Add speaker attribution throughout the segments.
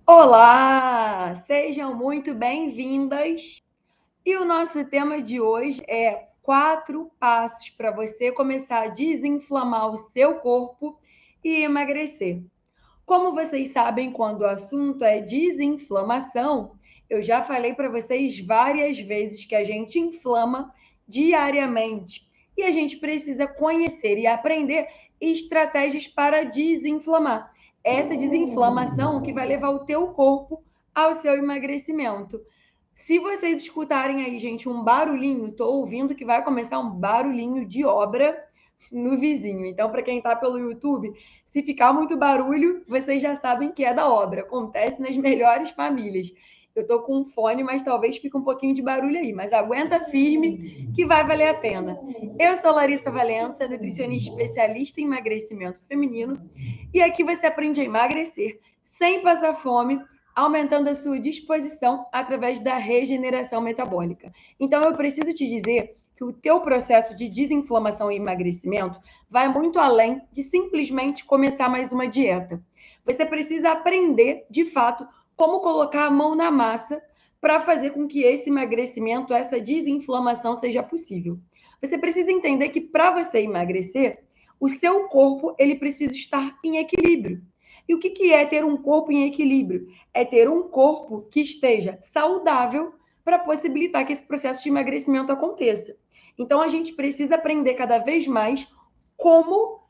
Speaker 1: Olá, sejam muito bem-vindas. E o nosso tema de hoje é 4 passos para você começar a desinflamar o seu corpo e emagrecer. Como vocês sabem, quando o assunto é desinflamação, eu já falei para vocês várias vezes que a gente inflama diariamente e a gente precisa conhecer e aprender estratégias para desinflamar. Essa desinflamação que vai levar o teu corpo ao seu emagrecimento. Se vocês escutarem aí, gente, um barulhinho, estou ouvindo que vai começar um barulhinho de obra no vizinho. Então, para quem está pelo YouTube, se ficar muito barulho, vocês já sabem que é da obra. Acontece nas melhores famílias. Eu estou com um fone, mas talvez fique um pouquinho de barulho aí. Mas aguenta firme que vai valer a pena. Eu sou Larissa Valença, nutricionista especialista em emagrecimento feminino. E aqui você aprende a emagrecer sem passar fome, aumentando a sua disposição através da regeneração metabólica. Então, eu preciso te dizer que o teu processo de desinflamação e emagrecimento vai muito além de simplesmente começar mais uma dieta. Você precisa aprender, de fato, como colocar a mão na massa para fazer com que esse emagrecimento, essa desinflamação seja possível. Você precisa entender que para você emagrecer, o seu corpo ele precisa estar em equilíbrio. E o que é ter um corpo em equilíbrio? É ter um corpo que esteja saudável para possibilitar que esse processo de emagrecimento aconteça. Então, a gente precisa aprender cada vez mais como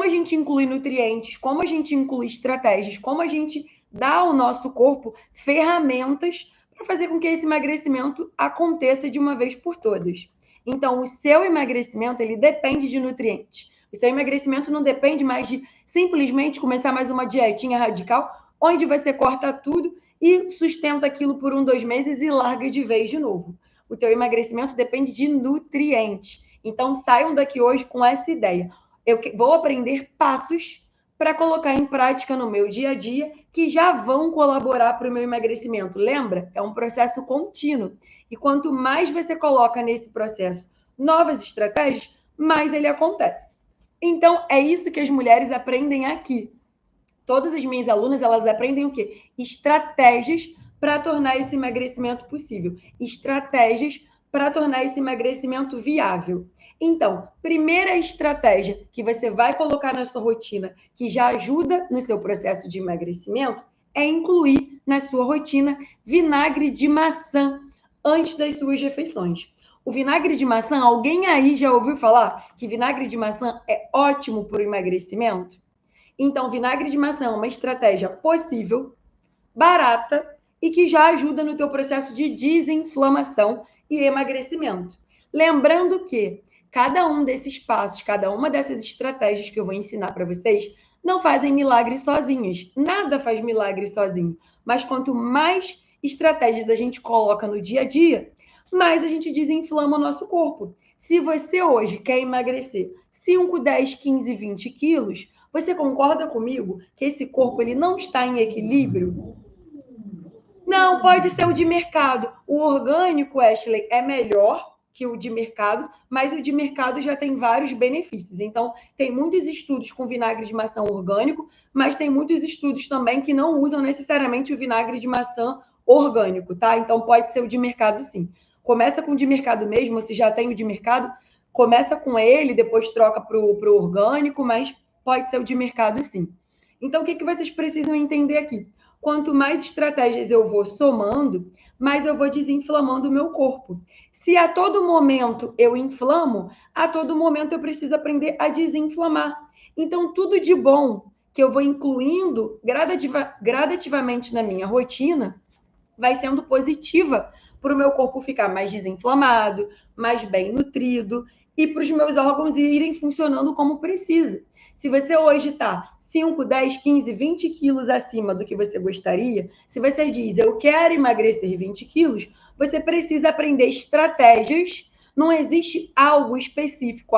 Speaker 1: a gente inclui nutrientes, como a gente inclui estratégias, como a gente dá ao nosso corpo ferramentas para fazer com que esse emagrecimento aconteça de uma vez por todas. Então, o seu emagrecimento, ele depende de nutrientes. O seu emagrecimento não depende mais de simplesmente começar mais uma dietinha radical, onde você corta tudo e sustenta aquilo por 1, 2 meses e larga de vez de novo. O teu emagrecimento depende de nutrientes. Então, saiam daqui hoje com essa ideia. Eu vou aprender passos para colocar em prática no meu dia a dia que já vão colaborar para o meu emagrecimento. Lembra? É um processo contínuo. E quanto mais você coloca nesse processo novas estratégias, mais ele acontece. Então, é isso que as mulheres aprendem aqui. Todas as minhas alunas, elas aprendem o quê? Estratégias para tornar esse emagrecimento possível. Estratégias para tornar esse emagrecimento viável. Então, primeira estratégia que você vai colocar na sua rotina, que já ajuda no seu processo de emagrecimento, é incluir na sua rotina vinagre de maçã antes das suas refeições. O vinagre de maçã, alguém aí já ouviu falar que vinagre de maçã é ótimo para o emagrecimento? Então, vinagre de maçã é uma estratégia possível, barata e que já ajuda no teu processo de desinflamação e emagrecimento. Lembrando que cada um desses passos, cada uma dessas estratégias que eu vou ensinar para vocês, não fazem milagres sozinhos. Nada faz milagre sozinho. Mas quanto mais estratégias a gente coloca no dia a dia, mais a gente desinflama o nosso corpo. Se você hoje quer emagrecer 5, 10, 15, 20 quilos, você concorda comigo que esse corpo ele não está em equilíbrio? Não, pode ser o de mercado. O orgânico, Ashley, é melhor que o de mercado, mas o de mercado já tem vários benefícios. Então, tem muitos estudos com vinagre de maçã orgânico, mas tem muitos estudos também que não usam necessariamente o vinagre de maçã orgânico, tá? Então, pode ser o de mercado, sim. Começa com o de mercado mesmo, se já tem o de mercado, começa com ele, depois troca para o orgânico, mas pode ser o de mercado, sim. Então, o que vocês precisam entender aqui? Quanto mais estratégias eu vou somando, mais eu vou desinflamando o meu corpo. Se a todo momento eu inflamo, a todo momento eu preciso aprender a desinflamar. Então, tudo de bom que eu vou incluindo gradativamente na minha rotina vai sendo positiva para o meu corpo ficar mais desinflamado, mais bem nutrido e para os meus órgãos irem funcionando como precisa. Se você hoje está 5, 10, 15, 20 quilos acima do que você gostaria, se você diz, eu quero emagrecer 20 quilos, você precisa aprender estratégias. Não existe algo específico.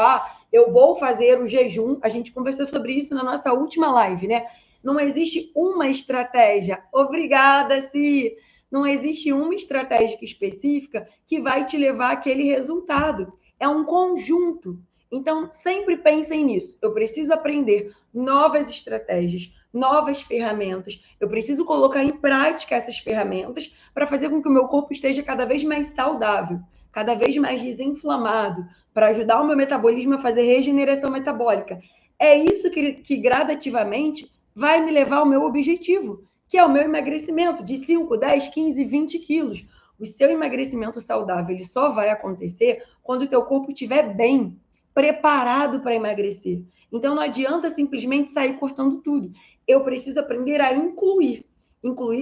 Speaker 1: Eu vou fazer o jejum. A gente conversou sobre isso na nossa última live, né? Não existe uma estratégia. Obrigada, Si. Não existe uma estratégia específica que vai te levar àquele resultado. É um conjunto. Então, sempre pensem nisso. Eu preciso aprender novas estratégias, novas ferramentas. Eu preciso colocar em prática essas ferramentas para fazer com que o meu corpo esteja cada vez mais saudável, cada vez mais desinflamado, para ajudar o meu metabolismo a fazer regeneração metabólica. É isso que gradativamente vai me levar ao meu objetivo, que é o meu emagrecimento de 5, 10, 15, 20 quilos. O seu emagrecimento saudável ele só vai acontecer quando o teu corpo estiver bem, preparado para emagrecer. Então não adianta simplesmente sair cortando tudo. Eu preciso aprender a incluir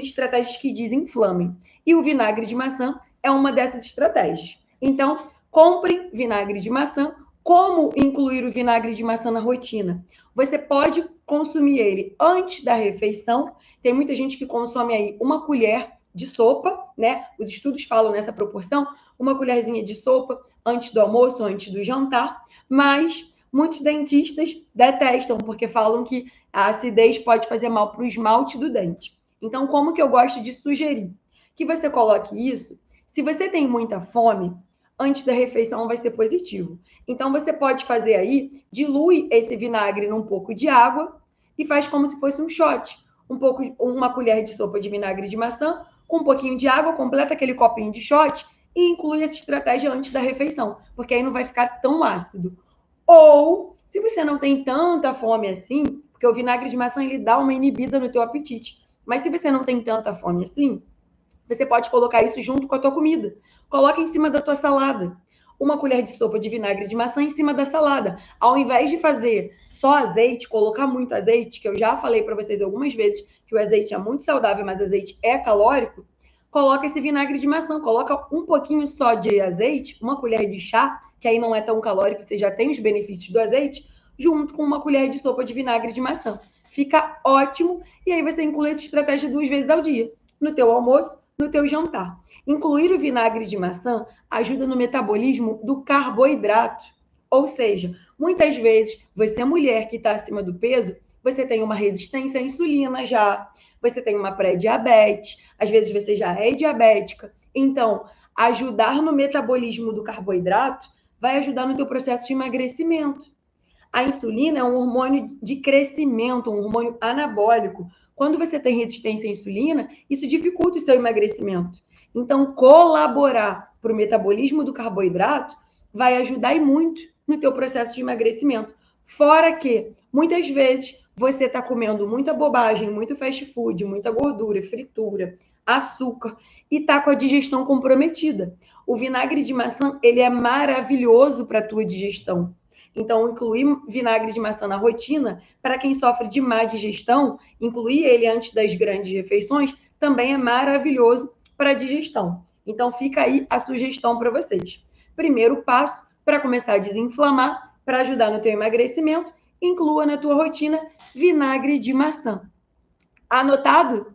Speaker 1: estratégias que desinflamem. E o vinagre de maçã é uma dessas estratégias. Então, comprem vinagre de maçã. Como incluir o vinagre de maçã na rotina? Você pode consumir ele antes da refeição. Tem muita gente que consome aí uma colher de sopa, né? Os estudos falam nessa proporção, uma colherzinha de sopa antes do almoço, antes do jantar, mas muitos dentistas detestam, porque falam que a acidez pode fazer mal para o esmalte do dente. Então, como que eu gosto de sugerir? Que você coloque isso, se você tem muita fome, antes da refeição vai ser positivo. Então, você pode fazer aí, dilui esse vinagre num pouco de água e faz como se fosse um shot. Uma colher de sopa de vinagre de maçã, com um pouquinho de água, completa aquele copinho de shot e inclui essa estratégia antes da refeição, porque aí não vai ficar tão ácido. Ou, se você não tem tanta fome assim, porque o vinagre de maçã ele dá uma inibida no teu apetite, mas se você não tem tanta fome assim, você pode colocar isso junto com a tua comida. Coloca em cima da tua salada. Uma colher de sopa de vinagre de maçã em cima da salada. Ao invés de fazer só azeite, colocar muito azeite, que eu já falei para vocês algumas vezes que o azeite é muito saudável, mas azeite é calórico, coloca esse vinagre de maçã, coloca um pouquinho só de azeite, uma colher de chá, que aí não é tão calórico, você já tem os benefícios do azeite, junto com uma colher de sopa de vinagre de maçã. Fica ótimo e aí você inclui essa estratégia 2 vezes ao dia, no teu almoço, no teu jantar. Incluir o vinagre de maçã ajuda no metabolismo do carboidrato. Ou seja, muitas vezes você é mulher que está acima do peso, você tem uma resistência à insulina já, você tem uma pré-diabetes, às vezes você já é diabética. Então, ajudar no metabolismo do carboidrato vai ajudar no teu processo de emagrecimento. A insulina é um hormônio de crescimento, um hormônio anabólico. Quando você tem resistência à insulina, isso dificulta o seu emagrecimento. Então, colaborar para o metabolismo do carboidrato vai ajudar e muito no teu processo de emagrecimento. Fora que, muitas vezes, você está comendo muita bobagem, muito fast food, muita gordura, fritura, açúcar e está com a digestão comprometida. O vinagre de maçã, ele é maravilhoso para a tua digestão. Então, incluir vinagre de maçã na rotina, para quem sofre de má digestão, incluir ele antes das grandes refeições, também é maravilhoso para a digestão. Então, fica aí a sugestão para vocês. Primeiro passo, para começar a desinflamar, para ajudar no teu emagrecimento, inclua na tua rotina vinagre de maçã. Anotado?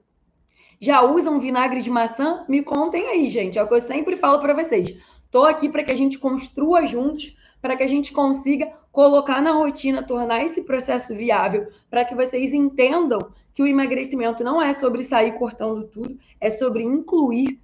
Speaker 1: Já usam vinagre de maçã? Me contem aí, gente. É o que eu sempre falo para vocês. Estou aqui para que a gente construa juntos, para que a gente consiga colocar na rotina, tornar esse processo viável, para que vocês entendam que o emagrecimento não é sobre sair cortando tudo, é sobre incluir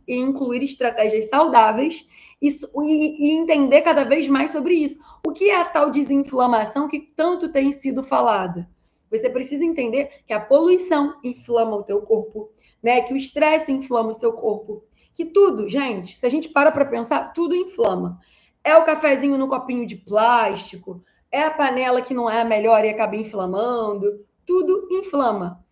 Speaker 1: estratégias saudáveis e entender cada vez mais sobre isso. O que é a tal desinflamação que tanto tem sido falada? Você precisa entender que a poluição inflama o teu corpo, né? Que o estresse inflama o seu corpo. Que tudo, gente, se a gente para pensar, tudo inflama. É o cafezinho no copinho de plástico, é a panela que não é a melhor e acaba inflamando, tudo inflama.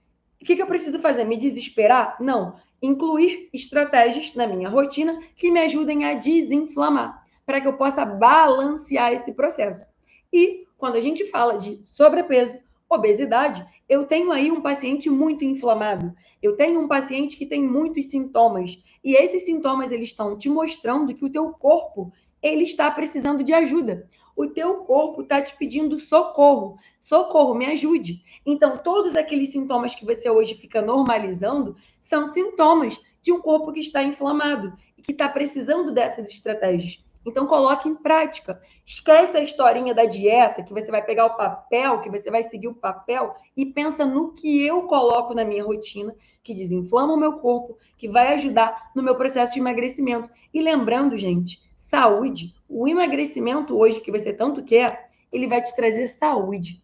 Speaker 1: O que eu preciso fazer? Me desesperar? Não. Incluir estratégias na minha rotina que me ajudem a desinflamar, para que eu possa balancear esse processo. E quando a gente fala de sobrepeso, obesidade, eu tenho aí um paciente muito inflamado. Eu tenho um paciente que tem muitos sintomas. E esses sintomas, eles estão te mostrando que o teu corpo, ele está precisando de ajuda. O teu corpo está te pedindo socorro. Socorro, me ajude. Então, todos aqueles sintomas que você hoje fica normalizando são sintomas de um corpo que está inflamado e que está precisando dessas estratégias. Então, coloque em prática. Esquece a historinha da dieta, que você vai pegar o papel, que você vai seguir o papel e pensa no que eu coloco na minha rotina, que desinflama o meu corpo, que vai ajudar no meu processo de emagrecimento. E lembrando, gente, saúde, o emagrecimento hoje que você tanto quer, ele vai te trazer saúde.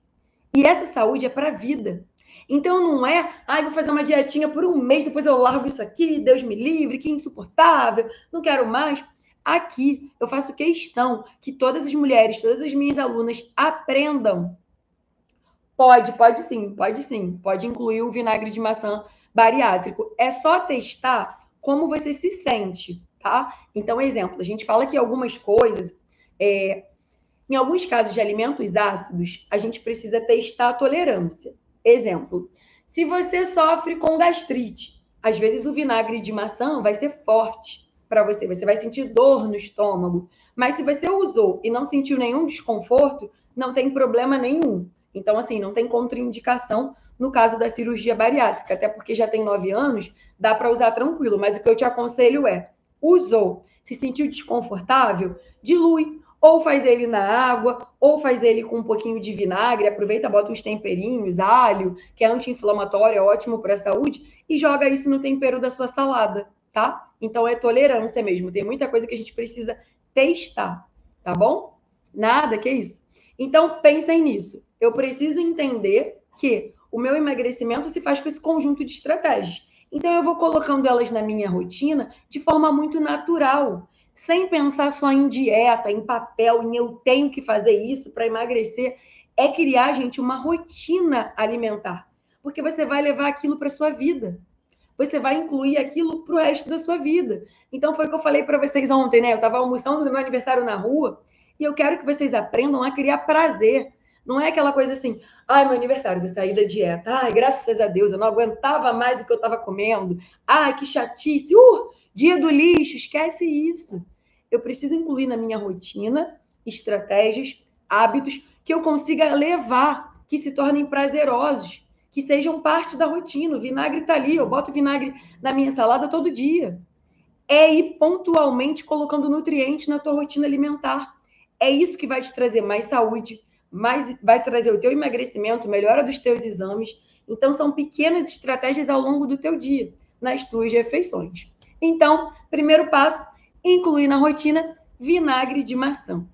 Speaker 1: E essa saúde é para a vida. Então não é, vou fazer uma dietinha por um mês, depois eu largo isso aqui, Deus me livre, que insuportável, não quero mais. Aqui eu faço questão que todas as mulheres, todas as minhas alunas aprendam. Pode sim, pode sim. Pode incluir o vinagre de maçã bariátrico. É só testar como você se sente, tá? Então, exemplo, a gente fala que algumas coisas, em alguns casos de alimentos ácidos, a gente precisa testar a tolerância. Exemplo, se você sofre com gastrite, às vezes o vinagre de maçã vai ser forte para você, você vai sentir dor no estômago. Mas se você usou e não sentiu nenhum desconforto, não tem problema nenhum. Então, assim, não tem contraindicação no caso da cirurgia bariátrica, até porque já tem 9 anos, dá para usar tranquilo. Mas o que eu te aconselho é, usou, se sentiu desconfortável, dilui. Ou faz ele na água, ou faz ele com um pouquinho de vinagre, aproveita, bota uns temperinhos, alho, que é anti-inflamatório, é ótimo para a saúde, e joga isso no tempero da sua salada, tá? Então é tolerância mesmo, tem muita coisa que a gente precisa testar, tá bom? Nada, que isso. Então pensem nisso. Eu preciso entender que o meu emagrecimento se faz com esse conjunto de estratégias. Então eu vou colocando elas na minha rotina de forma muito natural, sem pensar só em dieta, em papel, em eu tenho que fazer isso para emagrecer. É criar, gente, uma rotina alimentar. Porque você vai levar aquilo para sua vida. Você vai incluir aquilo para o resto da sua vida. Então, foi o que eu falei para vocês ontem, né? Eu estava almoçando no meu aniversário na rua e eu quero que vocês aprendam a criar prazer. Não é aquela coisa assim, meu aniversário, vou sair da dieta. Graças a Deus, eu não aguentava mais o que eu estava comendo. Que chatice. Dia do lixo, esquece isso. Eu preciso incluir na minha rotina estratégias, hábitos que eu consiga levar, que se tornem prazerosos, que sejam parte da rotina. O vinagre está ali, eu boto vinagre na minha salada todo dia. É ir pontualmente colocando nutrientes na tua rotina alimentar. É isso que vai te trazer mais saúde, vai trazer o teu emagrecimento, melhora dos teus exames. Então, são pequenas estratégias ao longo do teu dia, nas tuas refeições. Então, primeiro passo, incluir na rotina vinagre de maçã.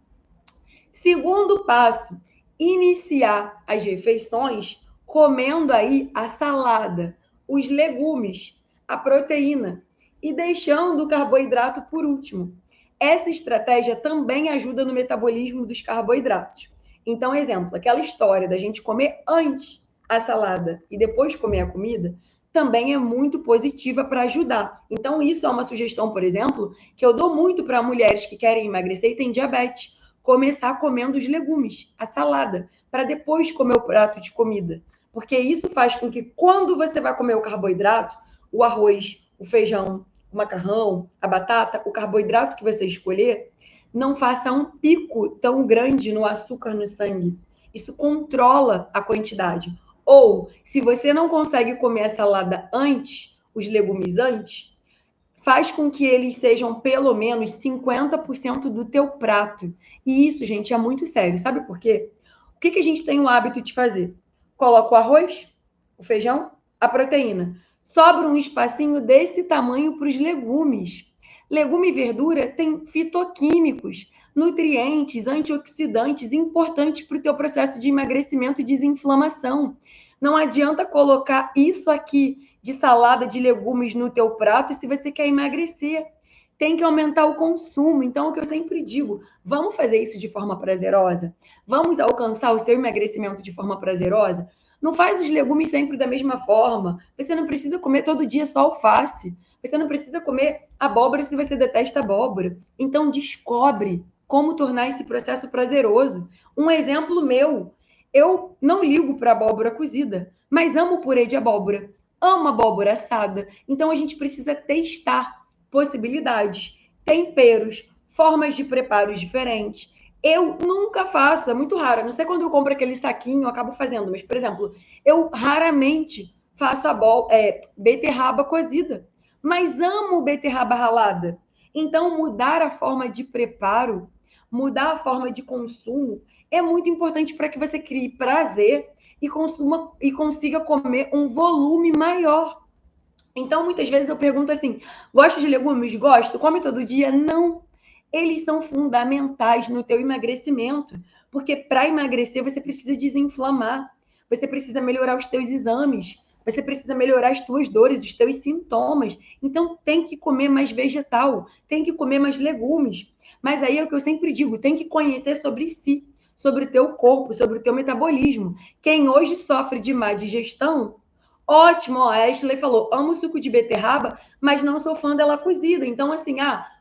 Speaker 1: Segundo passo, iniciar as refeições comendo aí a salada, os legumes, a proteína e deixando o carboidrato por último. Essa estratégia também ajuda no metabolismo dos carboidratos. Então, exemplo, aquela história da gente comer antes a salada e depois comer a comida, também é muito positiva para ajudar. Então, isso é uma sugestão, por exemplo, que eu dou muito para mulheres que querem emagrecer e têm diabetes. Começar comendo os legumes, a salada, para depois comer o prato de comida. Porque isso faz com que quando você vai comer o carboidrato, o arroz, o feijão, o macarrão, a batata, o carboidrato que você escolher, não faça um pico tão grande no açúcar no sangue. Isso controla a quantidade. Ou, se você não consegue comer a salada antes, os legumes antes, faz com que eles sejam pelo menos 50% do teu prato. E isso, gente, é muito sério. Sabe por quê? O que a gente tem o hábito de fazer? Coloca o arroz, o feijão, a proteína. Sobra um espacinho desse tamanho para os legumes. Legume e verdura tem fitoquímicos, nutrientes, antioxidantes importantes para o teu processo de emagrecimento e desinflamação. Não adianta colocar isso aqui de salada de legumes no teu prato se você quer emagrecer. Tem que aumentar o consumo. Então, o que eu sempre digo, vamos fazer isso de forma prazerosa? Vamos alcançar o seu emagrecimento de forma prazerosa? Não faz os legumes sempre da mesma forma. Você não precisa comer todo dia só alface. Você não precisa comer abóbora se você detesta abóbora. Então, descobre como tornar esse processo prazeroso. Um exemplo meu, eu não ligo para abóbora cozida, mas amo purê de abóbora, amo abóbora assada. Então a gente precisa testar possibilidades, temperos, formas de preparos diferentes. Eu nunca faço, é muito raro. Não sei quando eu compro aquele saquinho, eu acabo fazendo, mas, por exemplo, eu raramente faço beterraba cozida, mas amo beterraba ralada. Então, mudar a forma de preparo, mudar a forma de consumo, é muito importante para que você crie prazer e consiga comer um volume maior. Então, muitas vezes eu pergunto assim: gosta de legumes? Gosto. Come todo dia? Não. Eles são fundamentais no teu emagrecimento, porque para emagrecer você precisa desinflamar. você precisa melhorar os teus exames, você precisa melhorar as tuas dores, os teus sintomas. Então, tem que comer mais vegetal, tem que comer mais legumes. Mas aí é o que eu sempre digo, tem que conhecer sobre si, sobre o teu corpo, sobre o teu metabolismo. Quem hoje sofre de má digestão, ótimo, ó, a Ashley falou, amo suco de beterraba, mas não sou fã dela cozida. Então, assim,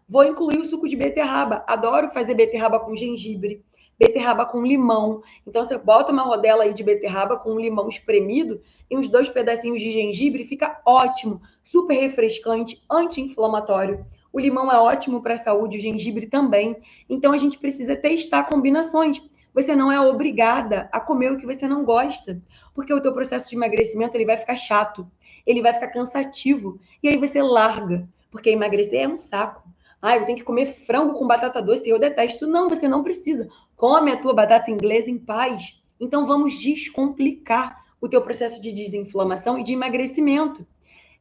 Speaker 1: vou incluir o suco de beterraba. Adoro fazer beterraba com gengibre, beterraba com limão. Então, você bota uma rodela aí de beterraba com um limão espremido e uns 2 pedacinhos de gengibre, fica ótimo, super refrescante, anti-inflamatório. O limão é ótimo para a saúde, o gengibre também. Então, a gente precisa testar combinações. Você não é obrigada a comer o que você não gosta, porque o teu processo de emagrecimento ele vai ficar chato, ele vai ficar cansativo, e aí você larga, porque emagrecer é um saco. Eu tenho que comer frango com batata doce, eu detesto. Não, você não precisa. Come a tua batata inglesa em paz. Então vamos descomplicar o teu processo de desinflamação e de emagrecimento.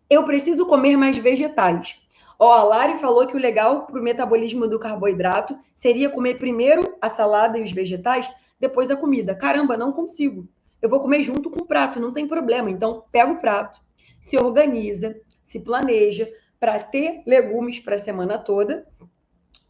Speaker 1: Eu preciso comer mais vegetais. A Lari falou que o legal para o metabolismo do carboidrato seria comer primeiro a salada e os vegetais, depois a comida. Caramba, não consigo. Eu vou comer junto com o prato, não tem problema. Então, pega o prato, se organiza, se planeja para ter legumes para a semana toda.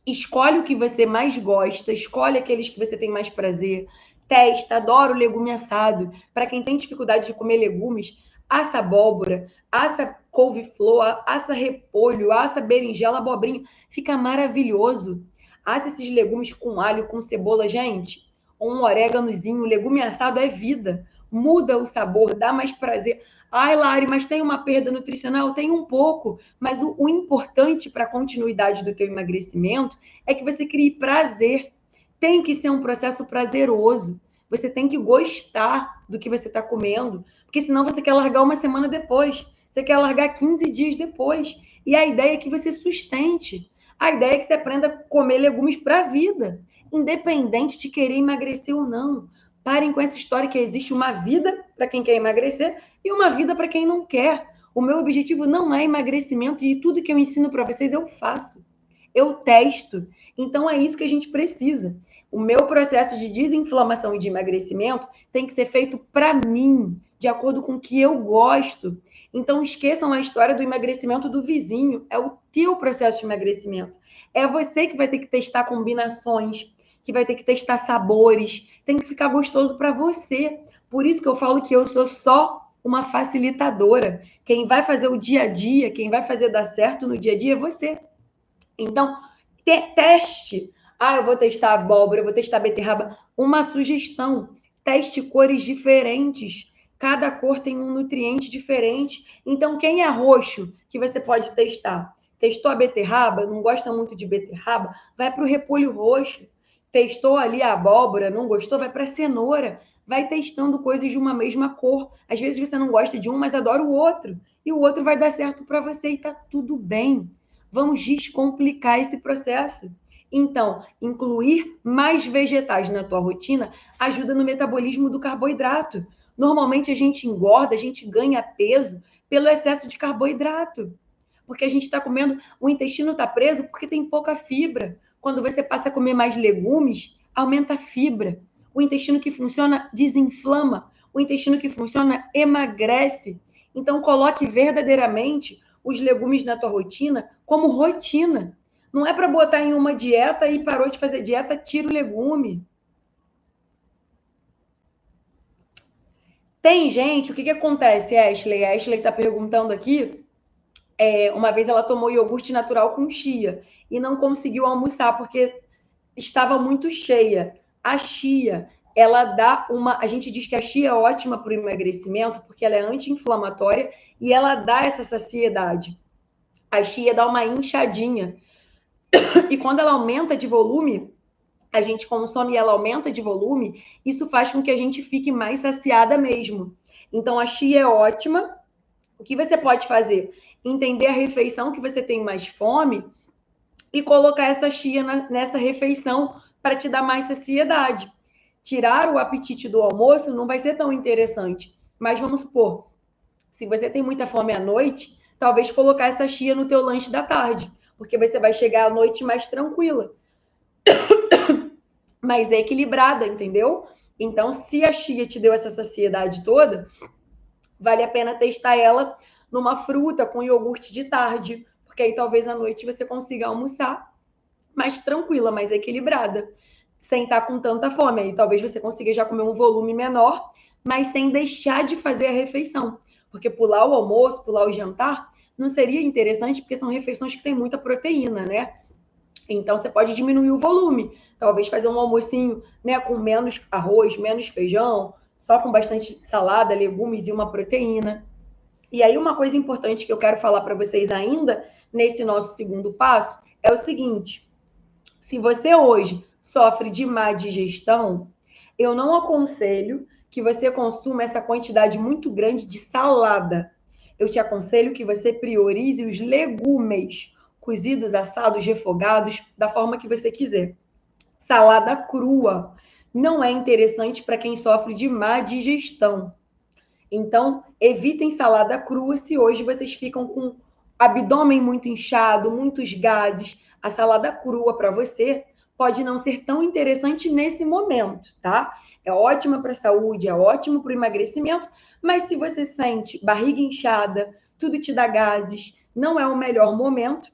Speaker 1: Escolhe o que você mais gosta, escolhe aqueles que você tem mais prazer. Testa, adoro legume assado. Para quem tem dificuldade de comer legumes, assa abóbora, assa couve-flor, assa repolho, assa berinjela, abobrinha. Fica maravilhoso. Assa esses legumes com alho, com cebola. Gente, um oréganozinho, legume assado é vida. Muda o sabor, dá mais prazer. Ai, Lari, mas tem uma perda nutricional? Tem um pouco, mas o importante para a continuidade do teu emagrecimento é que você crie prazer. Tem que ser um processo prazeroso. Você tem que gostar do que você está comendo, porque senão você quer largar uma semana depois, você quer largar 15 dias depois. E a ideia é que você sustente. A ideia é que você aprenda a comer legumes para a vida, independente de querer emagrecer ou não. Parem com essa história que existe uma vida para quem quer emagrecer e uma vida para quem não quer. O meu objetivo não é emagrecimento e tudo que eu ensino para vocês eu faço. Eu testo. Então é isso que a gente precisa. O meu processo de desinflamação e de emagrecimento tem que ser feito para mim, de acordo com o que eu gosto. Então esqueçam a história do emagrecimento do vizinho. É o teu processo de emagrecimento. É você que vai ter que testar combinações, que vai ter que testar sabores. Tem que ficar gostoso para você. Por isso que eu falo que eu sou só uma facilitadora. Quem vai fazer o dia a dia, quem vai fazer dar certo no dia a dia é você. Então, teste. Eu vou testar abóbora, eu vou testar beterraba. Uma sugestão: teste cores diferentes. Cada cor tem um nutriente diferente. Então, quem é roxo que você pode testar? Testou a beterraba? Não gosta muito de beterraba? Vai para o repolho roxo. Testou ali a abóbora? Não gostou? Vai para a cenoura. Vai testando coisas de uma mesma cor. Às vezes você não gosta de um, mas adora o outro. E o outro vai dar certo para você e tá tudo bem. Vamos descomplicar esse processo. Então, incluir mais vegetais na tua rotina ajuda no metabolismo do carboidrato. Normalmente a gente engorda, a gente ganha peso pelo excesso de carboidrato. Porque a gente está comendo, o intestino está preso porque tem pouca fibra. Quando você passa a comer mais legumes, aumenta a fibra. O intestino que funciona desinflama. O intestino que funciona emagrece. Então, coloque verdadeiramente os legumes na tua rotina como rotina. Não é para botar em uma dieta e parou de fazer dieta, tira o legume. Tem gente, o que acontece, Ashley? A Ashley está perguntando aqui, uma vez ela tomou iogurte natural com chia e não conseguiu almoçar porque estava muito cheia. A chia, ela dá uma... A gente diz que a chia é ótima para o emagrecimento porque ela é anti-inflamatória e ela dá essa saciedade. A chia dá uma inchadinha. E quando ela aumenta de volume, a gente consome e ela aumenta de volume, isso faz com que a gente fique mais saciada mesmo. Então, a chia é ótima. O que você pode fazer? Entender a refeição que você tem mais fome e colocar essa chia nessa refeição para te dar mais saciedade. Tirar o apetite do almoço não vai ser tão interessante. Mas vamos supor, se você tem muita fome à noite, talvez colocar essa chia no teu lanche da tarde, porque você vai chegar à noite mais tranquila. Mais equilibrada, entendeu? Então, se a chia te deu essa saciedade toda, vale a pena testar ela numa fruta com iogurte de tarde, porque aí talvez à noite você consiga almoçar mais tranquila, mais equilibrada, sem estar com tanta fome. Aí talvez você consiga já comer um volume menor, mas sem deixar de fazer a refeição. Porque pular o almoço, pular o jantar, não seria interessante, porque são refeições que têm muita proteína, né? Então você pode diminuir o volume, talvez fazer um almocinho, né, com menos arroz, menos feijão, só com bastante salada, legumes e uma proteína. E aí uma coisa importante que eu quero falar para vocês ainda nesse nosso segundo passo é o seguinte: se você hoje sofre de má digestão, eu não aconselho que você consuma essa quantidade muito grande de salada. Eu te aconselho que você priorize os legumes, cozidos, assados, refogados, da forma que você quiser. Salada crua não é interessante para quem sofre de má digestão. Então, evitem salada crua se hoje vocês ficam com abdômen muito inchado, muitos gases. A salada crua para você pode não ser tão interessante nesse momento, tá? É ótima para a saúde, é ótimo para o emagrecimento, mas se você sente barriga inchada, tudo te dá gases, não é o melhor momento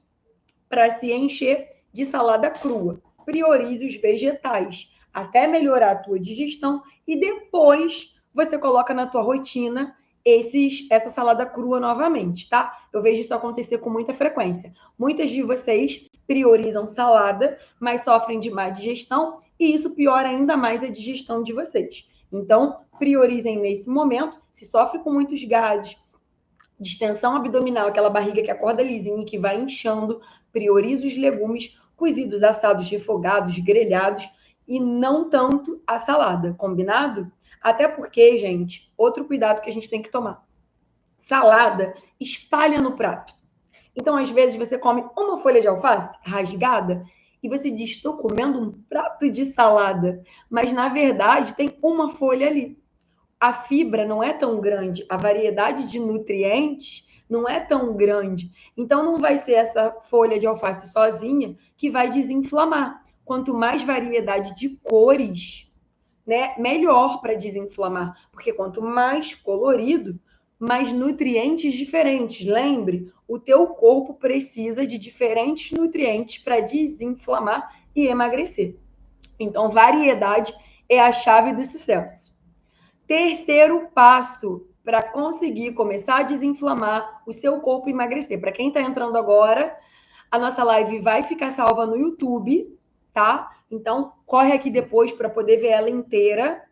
Speaker 1: para se encher de salada crua. Priorize os vegetais até melhorar a tua digestão e depois você coloca na tua rotina essa salada crua novamente, tá? Eu vejo isso acontecer com muita frequência. Muitas de vocês priorizam salada, mas sofrem de má digestão e isso piora ainda mais a digestão de vocês. Então, priorizem nesse momento. Se sofre com muitos gases, distensão abdominal, aquela barriga que acorda lisinha e que vai inchando, priorize os legumes cozidos, assados, refogados, grelhados e não tanto a salada, combinado? Até porque, gente, outro cuidado que a gente tem que tomar. Salada espalha no prato. Então, às vezes, você come uma folha de alface rasgada e você diz, estou comendo um prato de salada. Mas, na verdade, tem uma folha ali. A fibra não é tão grande, a variedade de nutrientes não é tão grande. Então, não vai ser essa folha de alface sozinha que vai desinflamar. Quanto mais variedade de cores, né, melhor para desinflamar. Porque quanto mais colorido, mais nutrientes diferentes. Lembre, o teu corpo precisa de diferentes nutrientes para desinflamar e emagrecer. Então, variedade é a chave do sucesso. Terceiro passo para conseguir começar a desinflamar o seu corpo e emagrecer. Para quem está entrando agora, a nossa live vai ficar salva no YouTube, tá? Então, corre aqui depois para poder ver ela inteira.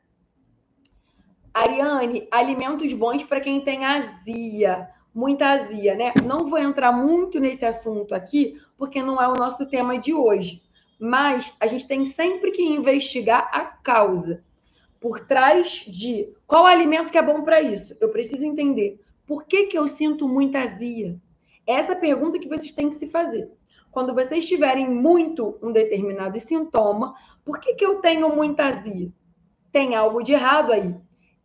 Speaker 1: Ariane, alimentos bons para quem tem azia, muita azia, né? Não vou entrar muito nesse assunto aqui, porque não é o nosso tema de hoje. Mas a gente tem sempre que investigar a causa. Por trás de qual alimento que é bom para isso? Eu preciso entender por que eu sinto muita azia. Essa pergunta que vocês têm que se fazer. Quando vocês tiverem muito um determinado sintoma, por que eu tenho muita azia? Tem algo de errado aí?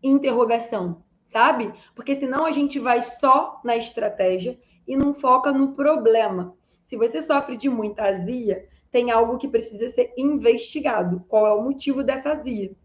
Speaker 1: Interrogação, sabe? Porque senão a gente vai só na estratégia e não foca no problema. Se você sofre de muita azia, tem algo que precisa ser investigado. Qual é o motivo dessa azia?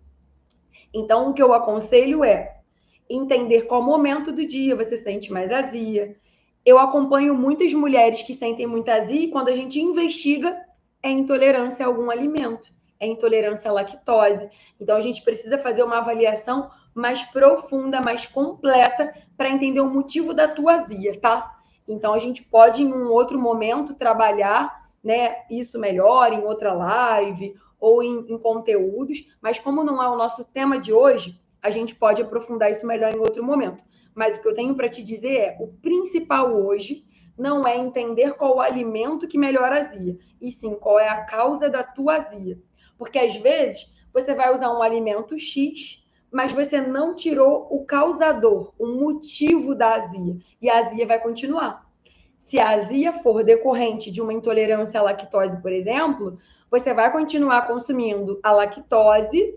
Speaker 1: Então, o que eu aconselho é entender qual momento do dia você sente mais azia. Eu acompanho muitas mulheres que sentem muita azia e quando a gente investiga, é intolerância a algum alimento, é intolerância à lactose. Então, a gente precisa fazer uma avaliação mais profunda, mais completa, para entender o motivo da tua azia, tá? Então, a gente pode, em um outro momento, trabalhar, né, isso melhor, em outra live, ou em conteúdos, mas como não é o nosso tema de hoje, a gente pode aprofundar isso melhor em outro momento. Mas o que eu tenho para te dizer é, o principal hoje não é entender qual o alimento que melhora a azia, e sim qual é a causa da tua azia. Porque às vezes você vai usar um alimento X, mas você não tirou o causador, o motivo da azia, e a azia vai continuar. Se a azia for decorrente de uma intolerância à lactose, por exemplo, você vai continuar consumindo a lactose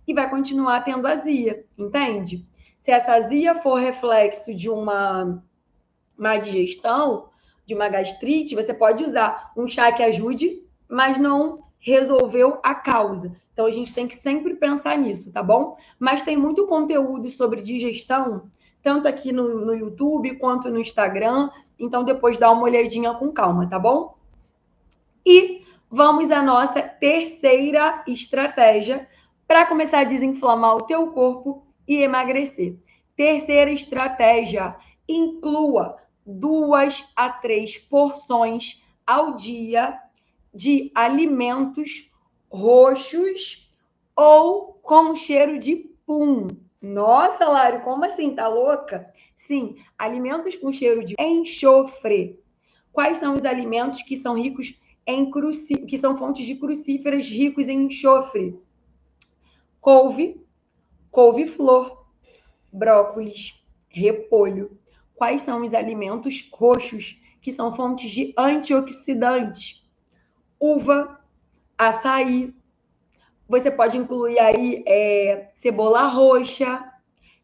Speaker 1: e vai continuar tendo azia, entende? Se essa azia for reflexo de uma má digestão, de uma gastrite, você pode usar um chá que ajude, mas não resolveu a causa. Então, a gente tem que sempre pensar nisso, tá bom? Mas tem muito conteúdo sobre digestão, tanto aqui no YouTube quanto no Instagram. Então, depois dá uma olhadinha com calma, tá bom? E vamos à nossa terceira estratégia para começar a desinflamar o teu corpo e emagrecer. Terceira estratégia, inclua 2 a 3 porções ao dia de alimentos roxos ou com cheiro de pum. Nossa, Lari, como assim? Tá louca? Sim, alimentos com cheiro de enxofre. Quais são os alimentos que são ricos que são fontes de crucíferas ricos em enxofre? Couve, couve-flor, brócolis, repolho. Quais são os alimentos roxos que são fontes de antioxidantes? Uva, açaí. Você pode incluir aí cebola roxa,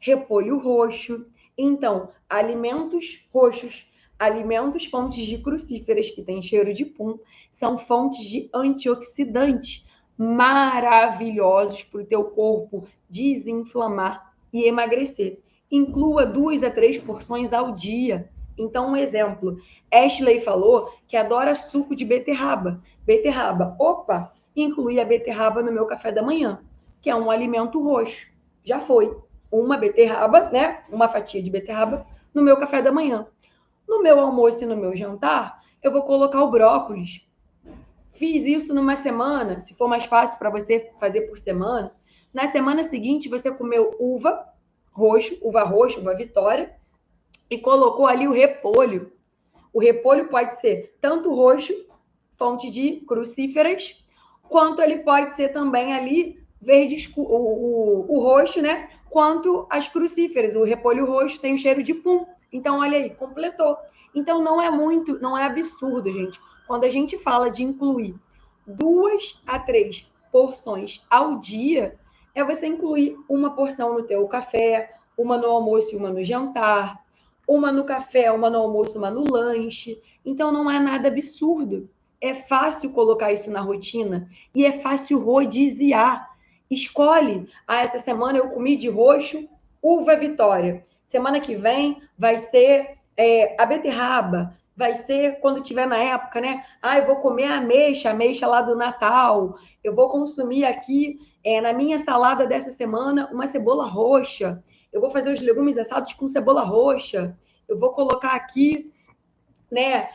Speaker 1: repolho roxo. Então, alimentos roxos, alimentos fontes de crucíferas que têm cheiro de pum, são fontes de antioxidantes maravilhosos para o teu corpo desinflamar e emagrecer. Inclua 2 a 3 porções ao dia. Então, um exemplo, Ashley falou que adora suco de beterraba. Beterraba, opa, incluí a beterraba no meu café da manhã, que é um alimento roxo. Já foi uma beterraba, né? Uma fatia de beterraba no meu café da manhã. No meu almoço e no meu jantar, eu vou colocar o brócolis. Fiz isso numa semana, se for mais fácil para você fazer por semana. Na semana seguinte, você comeu uva roxa, uva vitória, e colocou ali o repolho. O repolho pode ser tanto roxo, fonte de crucíferas, quanto ele pode ser também ali verde escuro, o roxo, né? Quanto as crucíferas. O repolho roxo tem o cheiro de pum. Então, olha aí, completou. Então, não é absurdo, gente. Quando a gente fala de incluir 2 a 3 porções ao dia, é você incluir uma porção no teu café, uma no almoço e uma no jantar, uma no café, uma no almoço, uma no lanche. Então, não é nada absurdo. É fácil colocar isso na rotina e é fácil rodiziar. Escolhe. Essa semana eu comi de roxo uva Vitória. Semana que vem vai ser a beterraba. Vai ser quando tiver na época, né? Eu vou comer a ameixa lá do Natal. Eu vou consumir aqui, na minha salada dessa semana, uma cebola roxa. Eu vou fazer os legumes assados com cebola roxa. Eu vou colocar aqui, né?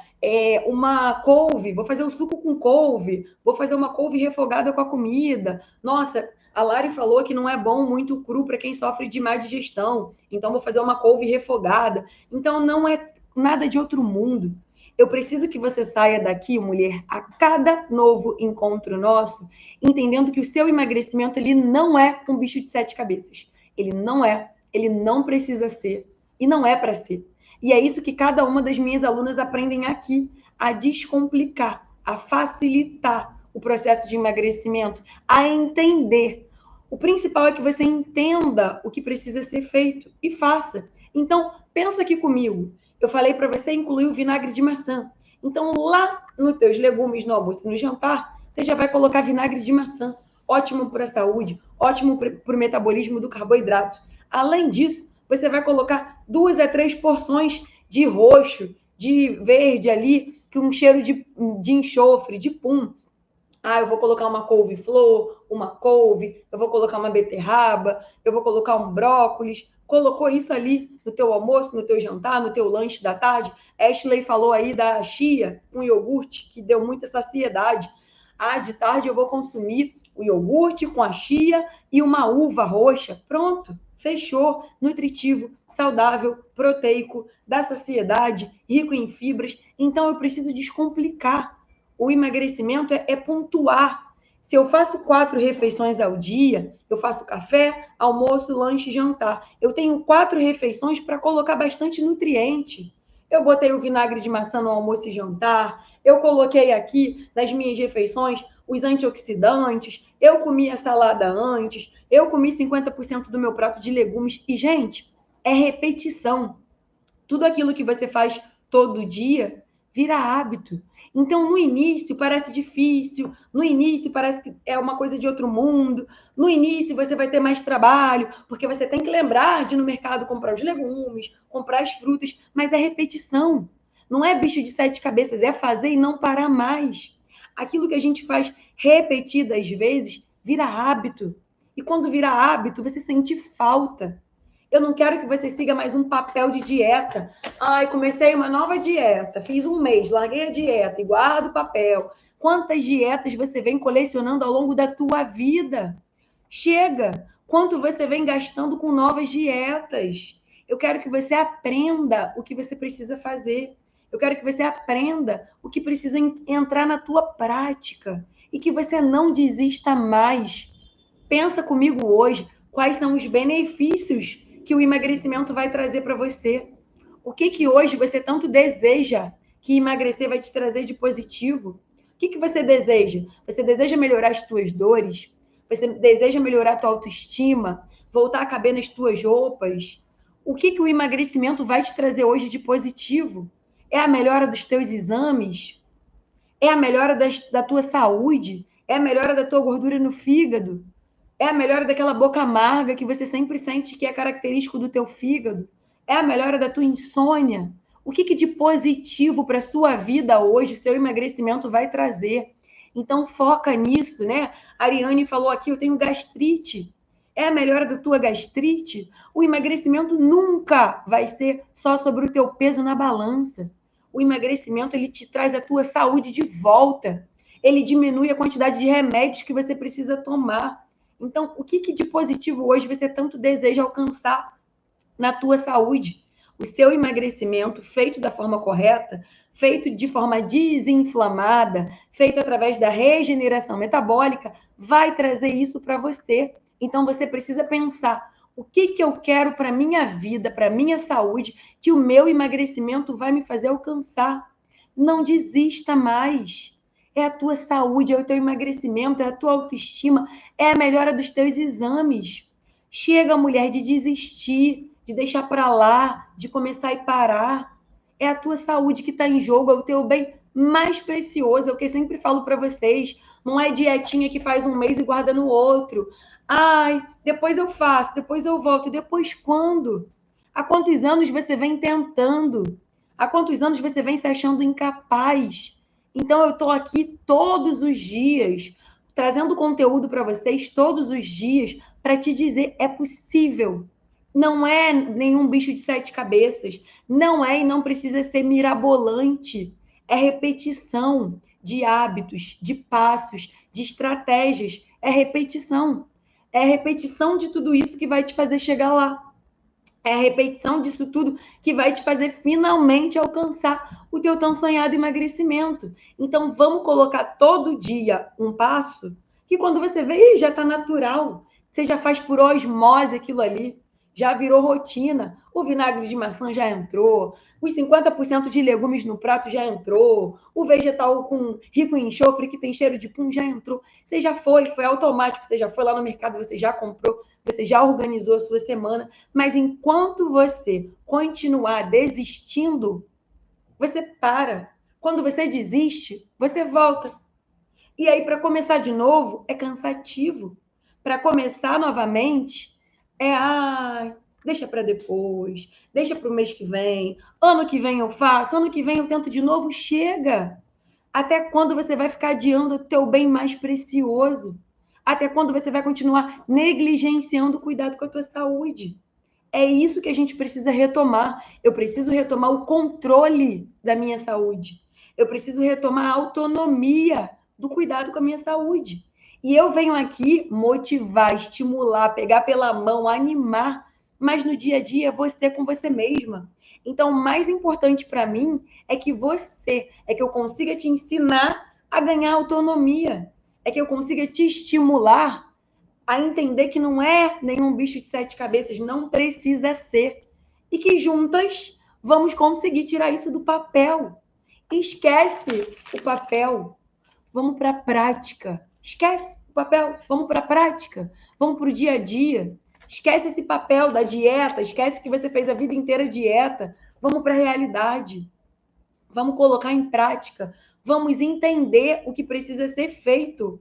Speaker 1: Uma couve, vou fazer um suco com couve, vou fazer uma couve refogada com a comida. Nossa, a Lari falou que não é bom muito cru para quem sofre de má digestão, então vou fazer uma couve refogada. Então não é nada de outro mundo. Eu preciso que você saia daqui, mulher, a cada novo encontro nosso, entendendo que o seu emagrecimento ele não é um bicho de 7 cabeças. Ele não é, ele não precisa ser e não é para ser. E é isso que cada uma das minhas alunas aprendem aqui, a descomplicar, a facilitar o processo de emagrecimento, a entender. O principal é que você entenda o que precisa ser feito e faça. Então, pensa aqui comigo. Eu falei para você incluir o vinagre de maçã. Então, lá nos teus legumes, no almoço e no jantar, você já vai colocar vinagre de maçã. Ótimo para a saúde, ótimo para o metabolismo do carboidrato. Além disso, você vai colocar 2 a 3 porções de roxo, de verde ali, com um cheiro de enxofre, de pum. Eu vou colocar uma couve-flor, uma couve, eu vou colocar uma beterraba, eu vou colocar um brócolis. Colocou isso ali no teu almoço, no teu jantar, no teu lanche da tarde. Ashley falou aí da chia com iogurte, que deu muita saciedade. De tarde eu vou consumir o iogurte com a chia e uma uva roxa. Pronto, fechou. Nutritivo, saudável, proteico, dá saciedade, rico em fibras. Então eu preciso descomplicar. O emagrecimento é pontuar. Se eu faço 4 refeições ao dia, eu faço café, almoço, lanche e jantar. Eu tenho 4 refeições para colocar bastante nutriente. Eu botei o vinagre de maçã no almoço e jantar, eu coloquei aqui nas minhas refeições os antioxidantes, eu comi a salada antes, eu comi 50% do meu prato de legumes. E, gente, é repetição. Tudo aquilo que você faz todo dia vira hábito. Então, no início parece difícil, no início parece que é uma coisa de outro mundo, no início você vai ter mais trabalho, porque você tem que lembrar de ir no mercado comprar os legumes, comprar as frutas, mas é repetição. Não é bicho de sete cabeças, é fazer e não parar mais. Aquilo que a gente faz repetidas vezes vira hábito. E quando vira hábito, você sente falta. Eu não quero que você siga mais um papel de dieta. Ai, comecei uma nova dieta, fiz um mês, larguei a dieta e guardo o papel. Quantas dietas você vem colecionando ao longo da tua vida? Chega! Quanto você vem gastando com novas dietas? Eu quero que você aprenda o que você precisa fazer. Eu quero que você aprenda o que precisa entrar na tua prática e que você não desista mais. Pensa comigo hoje quais são os benefícios que o emagrecimento vai trazer para você. O que hoje você tanto deseja que emagrecer vai te trazer de positivo? O que você deseja? Você deseja melhorar as tuas dores? Você deseja melhorar a tua autoestima? Voltar a caber nas tuas roupas? O que o emagrecimento vai te trazer hoje de positivo? É a melhora dos teus exames? É a melhora da tua saúde? É a melhora da tua gordura no fígado? É a melhora daquela boca amarga que você sempre sente que é característico do teu fígado? É a melhora da tua insônia? O que de positivo para a sua vida hoje seu emagrecimento vai trazer? Então foca nisso, né? A Ariane falou aqui, eu tenho gastrite. É a melhora da tua gastrite? O emagrecimento nunca vai ser só sobre o teu peso na balança. O emagrecimento, ele te traz a tua saúde de volta. Ele diminui a quantidade de remédios que você precisa tomar. Então, o que de positivo hoje você tanto deseja alcançar na tua saúde? O seu emagrecimento feito da forma correta, feito de forma desinflamada, feito através da regeneração metabólica, vai trazer isso para você. Então, você precisa pensar o que eu quero para a minha vida, para a minha saúde, que o meu emagrecimento vai me fazer alcançar. Não desista mais. É a tua saúde, é o teu emagrecimento, é a tua autoestima, é a melhora dos teus exames. Chega, mulher, de desistir, de deixar para lá, de começar e parar. É a tua saúde que está em jogo, é o teu bem mais precioso, é o que eu sempre falo para vocês. Não é dietinha que faz um mês e guarda no outro. Ai, depois eu faço, depois eu volto. Depois quando? Há quantos anos você vem tentando? Há quantos anos você vem se achando incapaz? Então, eu estou aqui todos os dias, trazendo conteúdo para vocês todos os dias, para te dizer, é possível. Não é nenhum bicho de sete cabeças. Não é e não precisa ser mirabolante. É repetição de hábitos, de passos, de estratégias. É repetição. É repetição de tudo isso que vai te fazer chegar lá. É a repetição disso tudo que vai te fazer finalmente alcançar o teu tão sonhado emagrecimento. Então, vamos colocar todo dia um passo que quando você vê, já está natural. Você já faz por osmose aquilo ali. Já virou rotina. O vinagre de maçã já entrou. Os 50% de legumes no prato já entrou. O vegetal rico em enxofre, que tem cheiro de pum, já entrou. Você já foi automático. Você já foi lá no mercado, você já comprou, você já organizou a sua semana. Mas enquanto você continuar desistindo, você para. Quando você desiste, você volta. E aí, para começar de novo, é cansativo. Para começar novamente, deixa para depois, deixa para o mês que vem, ano que vem eu faço, ano que vem eu tento de novo, chega. Até quando você vai ficar adiando o teu bem mais precioso? Até quando você vai continuar negligenciando o cuidado com a tua saúde? É isso que a gente precisa retomar. Eu preciso retomar o controle da minha saúde. Eu preciso retomar a autonomia do cuidado com a minha saúde. E eu venho aqui motivar, estimular, pegar pela mão, animar, mas no dia a dia é você com você mesma. Então, o mais importante para mim é que eu consiga te ensinar a ganhar autonomia, é que eu consiga te estimular a entender que não é nenhum bicho de sete cabeças, não precisa ser. E que juntas vamos conseguir tirar isso do papel. Esquece o papel. Vamos para a prática. Esquece o papel. Vamos para a prática. Vamos para o dia a dia. Esquece esse papel da dieta. Esquece que você fez a vida inteira dieta. Vamos para a realidade. vamos colocar em prática, vamos entender o que precisa ser feito,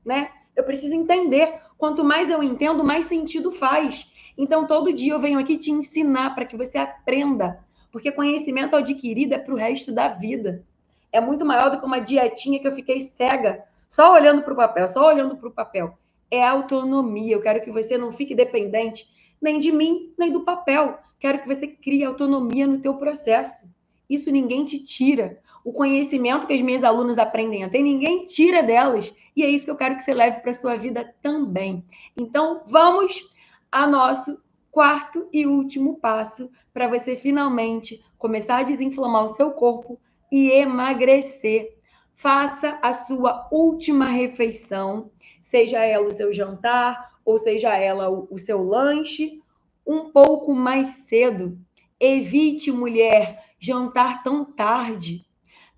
Speaker 1: né? Eu preciso entender. Quanto mais eu entendo, mais sentido faz. Então, todo dia eu venho aqui te ensinar para que você aprenda, porque conhecimento adquirido é para o resto da vida. É muito maior do que uma dietinha que eu fiquei cega, só olhando para o papel, só olhando para o papel. É autonomia. Eu quero que você não fique dependente nem de mim, nem do papel. Quero que você crie autonomia no teu processo. Isso ninguém te tira. O conhecimento que as minhas alunas aprendem a ter, ninguém tira delas. E é isso que eu quero que você leve para a sua vida também. Então, vamos ao nosso quarto e último passo para você finalmente começar a desinflamar o seu corpo e emagrecer. Faça a sua última refeição, seja ela o seu jantar ou seja ela o seu lanche, um pouco mais cedo. Evite, mulher, jantar tão tarde.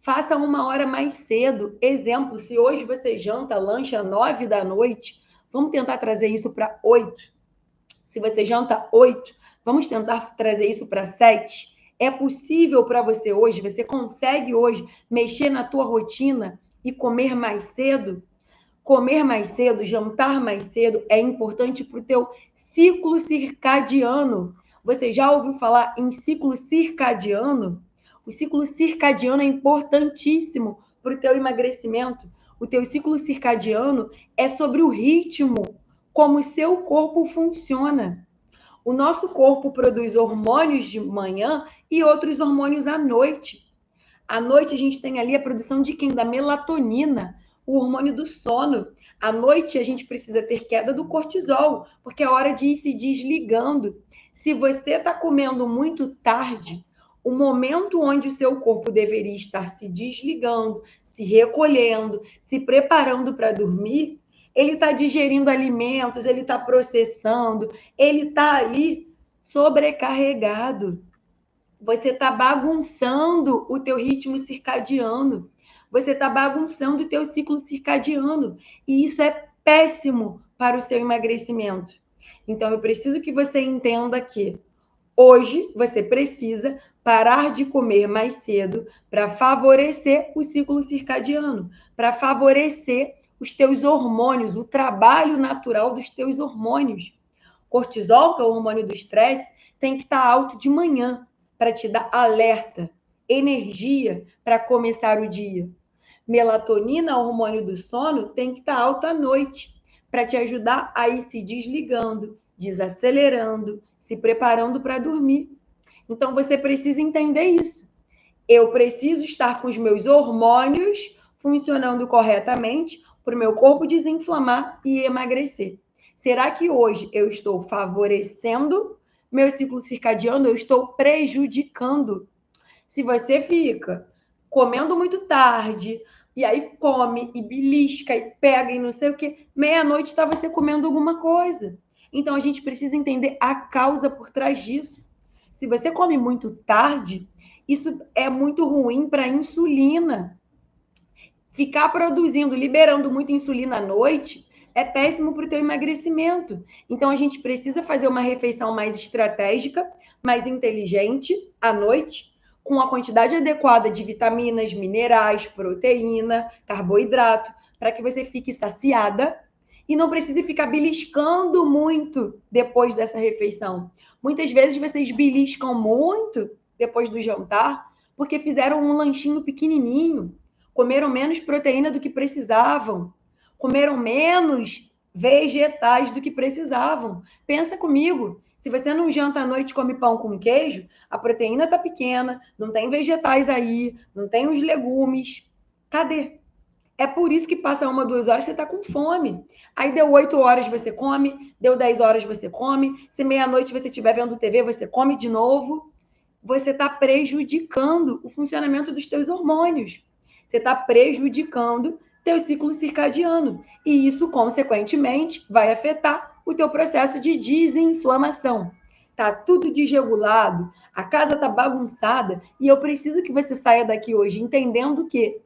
Speaker 1: Faça 1 hora mais cedo. Exemplo, se hoje você janta, lancha 9 da noite, vamos tentar trazer isso para 8. Se você janta 8, vamos tentar trazer isso para 7. É possível para você hoje, você consegue hoje mexer na tua rotina e comer mais cedo? Comer mais cedo, jantar mais cedo é importante para o teu ciclo circadiano. Você já ouviu falar em ciclo circadiano? O ciclo circadiano é importantíssimo para o teu emagrecimento. O teu ciclo circadiano é sobre o ritmo, como o seu corpo funciona. O nosso corpo produz hormônios de manhã e outros hormônios à noite. À noite a gente tem ali a produção de quem? Da melatonina, o hormônio do sono. À noite a gente precisa ter queda do cortisol, porque é hora de ir se desligando. Se você está comendo muito tarde, o momento onde o seu corpo deveria estar se desligando, se recolhendo, se preparando para dormir, ele está digerindo alimentos, ele está processando, ele está ali sobrecarregado. Você está bagunçando o teu ritmo circadiano. Você está bagunçando o teu ciclo circadiano. E isso é péssimo para o seu emagrecimento. Então, eu preciso que você entenda que hoje você precisa parar de comer mais cedo para favorecer o ciclo circadiano, para favorecer os teus hormônios, o trabalho natural dos teus hormônios. Cortisol, que é o hormônio do estresse, tem que estar alto de manhã para te dar alerta, energia para começar o dia. Melatonina, hormônio do sono, tem que estar alto à noite para te ajudar a ir se desligando, desacelerando, se preparando para dormir. Então você precisa entender isso. Eu preciso estar com os meus hormônios funcionando corretamente para o meu corpo desinflamar e emagrecer. Será que hoje eu estou favorecendo meu ciclo circadiano? Eu estou prejudicando? Se você fica comendo muito tarde, e aí come, e belisca, e pega, e não sei o que, meia-noite está você comendo alguma coisa. Então a gente precisa entender a causa por trás disso. Se você come muito tarde, isso é muito ruim para a insulina. Ficar produzindo, liberando muita insulina à noite é péssimo para o teu emagrecimento. Então a gente precisa fazer uma refeição mais estratégica, mais inteligente à noite, com a quantidade adequada de vitaminas, minerais, proteína, carboidrato, para que você fique saciada e não precise ficar beliscando muito depois dessa refeição. Muitas vezes vocês beliscam muito depois do jantar porque fizeram um lanchinho pequenininho, comeram menos proteína do que precisavam, comeram menos vegetais do que precisavam. Pensa comigo, se você não janta à noite e come pão com queijo, a proteína está pequena, não tem vegetais aí, não tem os legumes. Cadê? É por isso que passa 1, 2 horas, você está com fome. Aí deu 8 horas, você come, deu 10 horas, você come. Se meia-noite você estiver vendo TV, você come de novo. Você está prejudicando o funcionamento dos teus hormônios. Você está prejudicando teu ciclo circadiano. E isso, consequentemente, vai afetar o teu processo de desinflamação. Tá tudo desregulado, a casa tá bagunçada e eu preciso que você saia daqui hoje entendendo que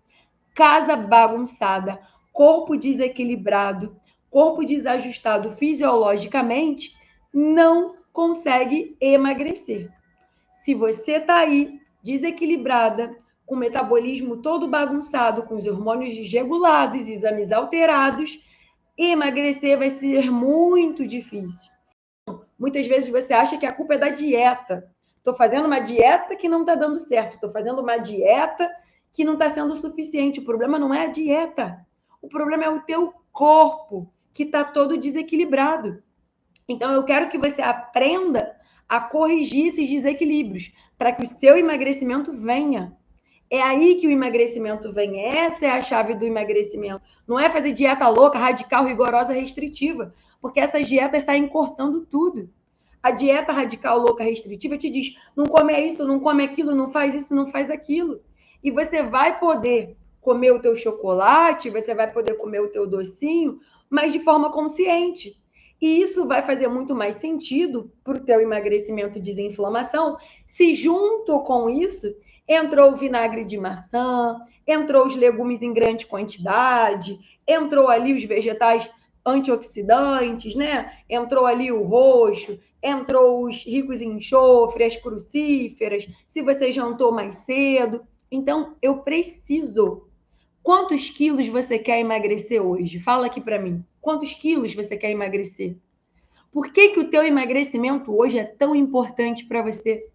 Speaker 1: casa bagunçada, corpo desequilibrado, corpo desajustado fisiologicamente, não consegue emagrecer. Se você está aí desequilibrada, com o metabolismo todo bagunçado, com os hormônios desregulados, exames alterados, emagrecer vai ser muito difícil. Muitas vezes você acha que a culpa é da dieta. Estou fazendo uma dieta que não está dando certo. Estou fazendo uma dieta que não está sendo suficiente. O problema não é a dieta. O problema é o teu corpo, que está todo desequilibrado. Então, eu quero que você aprenda a corrigir esses desequilíbrios para que o seu emagrecimento venha. É aí que o emagrecimento vem. Essa é a chave do emagrecimento. Não é fazer dieta louca, radical, rigorosa, restritiva, porque essas dietas saem cortando tudo. A dieta radical, louca, restritiva te diz: não come isso, não come aquilo, não faz isso, não faz aquilo. E você vai poder comer o teu chocolate, você vai poder comer o teu docinho, mas de forma consciente. E isso vai fazer muito mais sentido para o teu emagrecimento e desinflamação, se junto com isso entrou o vinagre de maçã, entrou os legumes em grande quantidade, entrou ali os vegetais antioxidantes, né? Entrou ali o roxo, entrou os ricos em enxofre, as crucíferas, se você jantou mais cedo. Então, eu preciso. Quantos quilos você quer emagrecer hoje? Fala aqui para mim. Quantos quilos você quer emagrecer? Por que o teu emagrecimento hoje é tão importante para você?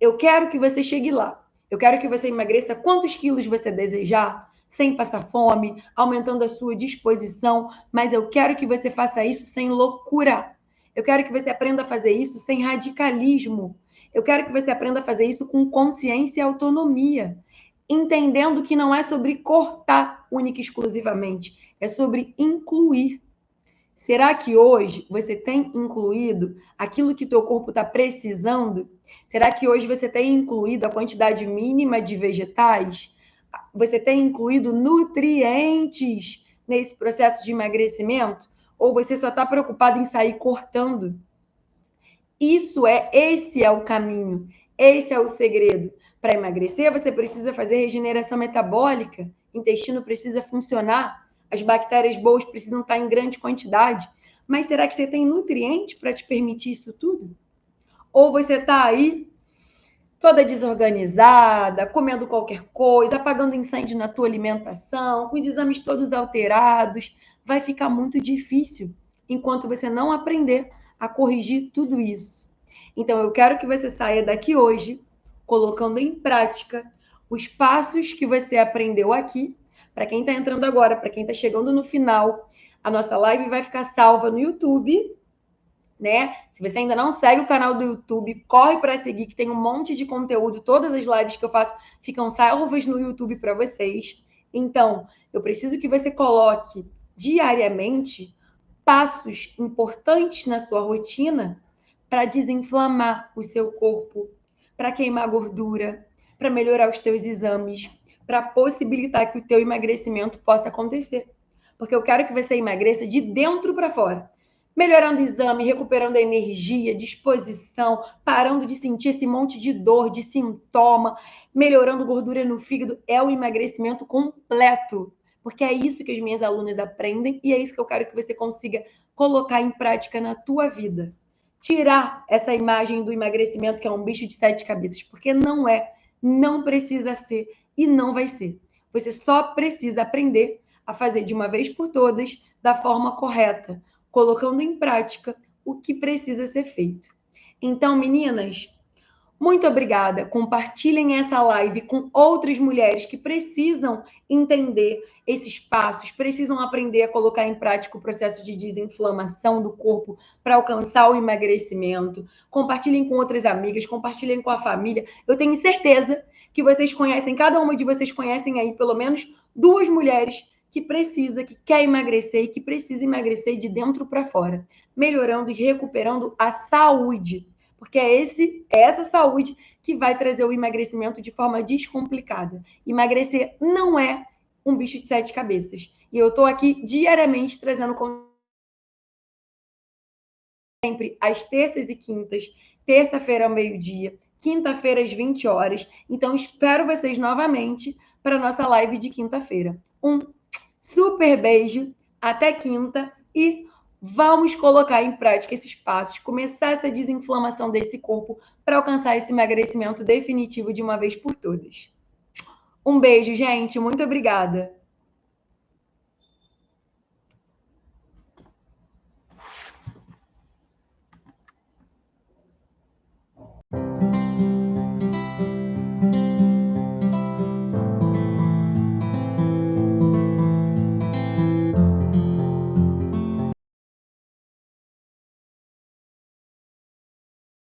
Speaker 1: Eu quero que você chegue lá. Eu quero que você emagreça quantos quilos você desejar, sem passar fome, aumentando a sua disposição, mas eu quero que você faça isso sem loucura. Eu quero que você aprenda a fazer isso sem radicalismo. Eu quero que você aprenda a fazer isso com consciência e autonomia, entendendo que não é sobre cortar única e exclusivamente, é sobre incluir. Será que hoje você tem incluído aquilo que teu corpo está precisando? Será que hoje você tem incluído a quantidade mínima de vegetais? Você tem incluído nutrientes nesse processo de emagrecimento? Ou você só está preocupado em sair cortando? Esse é o caminho, esse é o segredo. Para emagrecer, você precisa fazer regeneração metabólica, o intestino precisa funcionar, as bactérias boas precisam estar em grande quantidade. Mas será que você tem nutrientes para te permitir isso tudo? Ou você está aí toda desorganizada, comendo qualquer coisa, apagando incêndio na tua alimentação, com os exames todos alterados? Vai ficar muito difícil enquanto você não aprender a corrigir tudo isso. Então, eu quero que você saia daqui hoje colocando em prática os passos que você aprendeu aqui. Para quem está entrando agora, para quem está chegando no final, a nossa live vai ficar salva no YouTube, né? Se você ainda não segue o canal do YouTube, corre para seguir, que tem um monte de conteúdo. Todas as lives que eu faço ficam salvas no YouTube para vocês. Então, eu preciso que você coloque diariamente passos importantes na sua rotina para desinflamar o seu corpo, para queimar gordura, para melhorar os teus exames, para possibilitar que o teu emagrecimento possa acontecer. Porque eu quero que você emagreça de dentro para fora. Melhorando o exame, recuperando a energia, disposição, parando de sentir esse monte de dor, de sintoma, melhorando gordura no fígado. É o emagrecimento completo. Porque é isso que as minhas alunas aprendem e é isso que eu quero que você consiga colocar em prática na tua vida. Tirar essa imagem do emagrecimento que é um bicho de 7 cabeças, porque não é, não precisa ser e não vai ser. Você só precisa aprender a fazer de uma vez por todas, da forma correta, colocando em prática o que precisa ser feito. Então, meninas, muito obrigada. Compartilhem essa live com outras mulheres que precisam entender esses passos, precisam aprender a colocar em prática o processo de desinflamação do corpo para alcançar o emagrecimento. Compartilhem com outras amigas, compartilhem com a família. Eu tenho certeza que vocês conhecem, cada uma de vocês conhecem aí pelo menos 2 mulheres que precisa, que quer emagrecer e que precisa emagrecer de dentro para fora, melhorando e recuperando a saúde. Porque é essa saúde que vai trazer o emagrecimento de forma descomplicada. Emagrecer não é um bicho de 7 cabeças. E eu estou aqui diariamente trazendo sempre às terças e quintas, terça-feira ao meio-dia, quinta-feira às 20 horas. Então, espero vocês novamente para a nossa live de quinta-feira. Um super beijo, até quinta e vamos colocar em prática esses passos, começar essa desinflamação desse corpo para alcançar esse emagrecimento definitivo de uma vez por todas. Um beijo, gente. Muito obrigada.